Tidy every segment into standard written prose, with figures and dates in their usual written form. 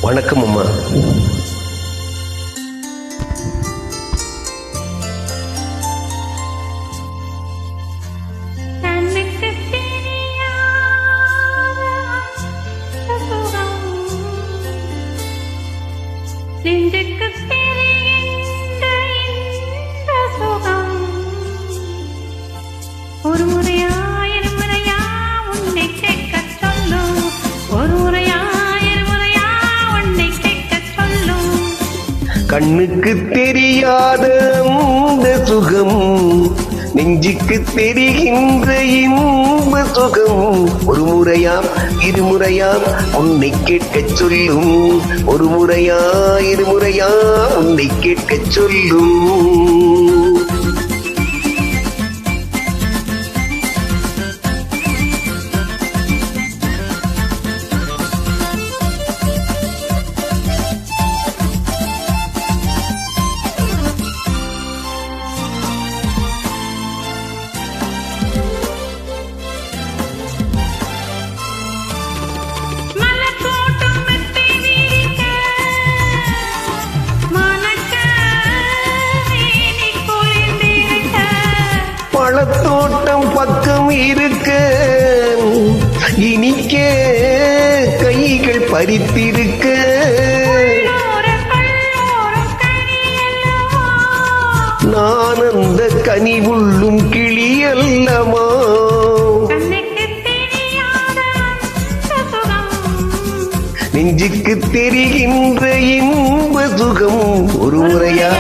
வணக்கம் அம்மா. ஒரு முறையா இரு முறையா உன்னை கேட்க சொல்லும், ஒரு முறையா இரு முறையா உன்னை கேட்க சொல்லும். கண்ணுக்கு தெரியாத அந்த சுகம், நெஞ்சுக்கு தெரிகின்ற இன்ப சுகம். ஒரு முறையாம் இரு முறையாம் உன்னை கேட்க சொல்லும், ஒரு முறையா இரு முறையா உன்னை கேட்க சொல்லும். பழத்தோட்டம் பக்கம் இருக்க இனிக்க கைகள் பறித்திருக்க, நான் அந்த கனிவுள்ளும் கிளி அல்லவா. நெஞ்சுக்கு தெரிகின்ற இன்ப சுகம். ஒரு முறையா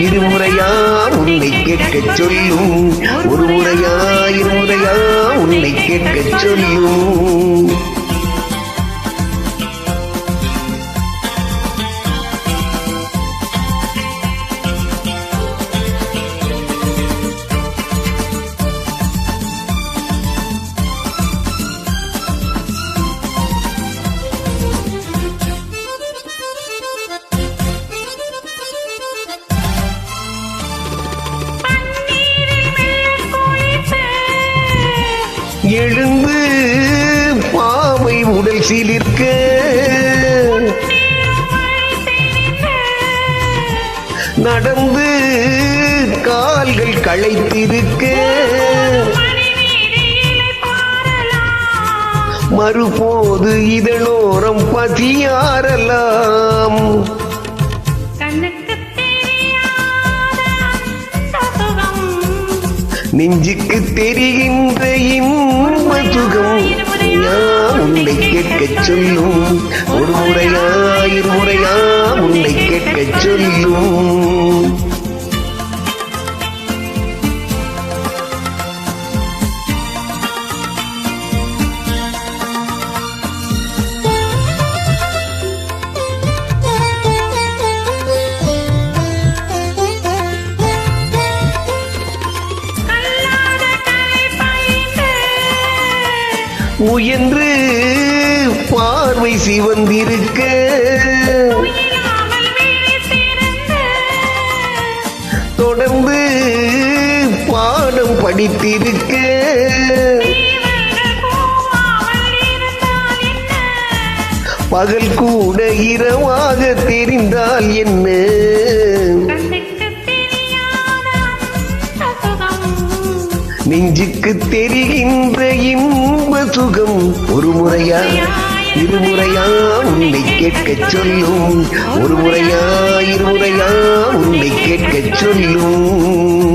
இரு முறையா உன்னை கேட்க சொல்லும், ஒரு முறையா இரு முறையா உன்னை கேட்க சொல்லும். எழுந்து பாவை உடல் சிலிர்க்க, நடந்து கால்கள் களைத்திருக்க, மறுபோது இதழோரம் பதியாரலாம். நெஞ்சுக்கு தெரிகின்ற இன்ப சுகம். நான் உன்னை கேட்க சொல்லும், ஒரு முறையா இரு முறையா உன்னை கேட்க சொல்லும். முயன்று பார்வை சிவந்திருக்க, தொடர்ந்து பாடம் படித்திருக்க, பகல் கூட இரவாக தெரிந்தால் என்ன. நெஞ்சுக்கு தெரிகின்ற இன்ப சுகம். ஒரு முறையா இரு முறையா உன்னை கேட்க சொல்லும், ஒரு முறையா இரு முறையா உன்னை கேட்க சொல்லும்.